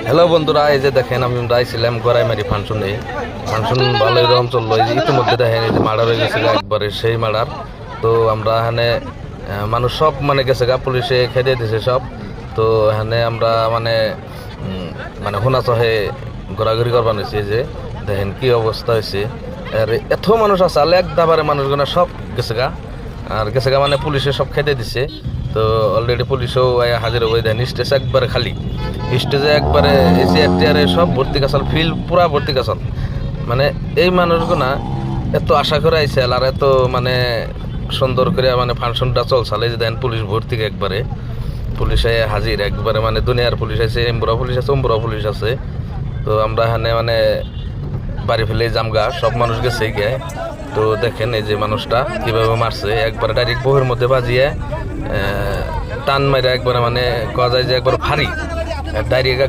Hello বন্ধুরা, এই যে দেখেন আমি আইছিলাম গড়াইমারি ফাংশনে। ফাংশন ভালোই রকম চললো। এই যে ইতিমধ্যে দেখেন এই যে মার্ডার হয়ে গেছে একবারে সেই মার্ডার। তো আমরা এখানে মানুষ সব মানে গেছে গা, পুলিশে খেদে দিছে সব। তো এখানে আমরা মানে মানে হোনা চহে ঘোরাঘুরি করবা নিছি। যে দেখেন কি অবস্থা হয়েছে। আর এত মানুষ আছে, আলে এক দাবারে মানুষগুলো সব গেছে গা। আর গেছে গা মানে পুলিশে সব খেতে দিছে। তো অলরেডি পুলিশও হাজির হয়ে দেন। স্টেজ একবারে খালি, স্টেজে একবারে এসি এফটিআরে সব ভর্তি কাছাল, ফিল্ড পুরা ভর্তি কাছাল। মানে এই মানুষগুলা এত আশা করে আইছে আর এত মানে সুন্দর করে মানে ফাংশনটা চলছাল। এই যে দেন পুলিশ ভর্তি একবারে, পুলিশে হাজির একবারে, মানে দুনিয়ার পুলিশ আছে, এমবুরা পুলিশ আছে, অম্বুরা পুলিশ আছে। তো আমরা এখানে মানে বাড়ি ফেলে জামগা, সব মানুষ গেছে গিয়ে। তো দেখেন এই যে মানুষটা কিভাবে মারছে, একবার ডাইরেক্ট বউয়ের মধ্যে বাজিয়ে টান মাইরা একবারে মানে কয়া যায় যে একবার ভারী ডাইরেক্ট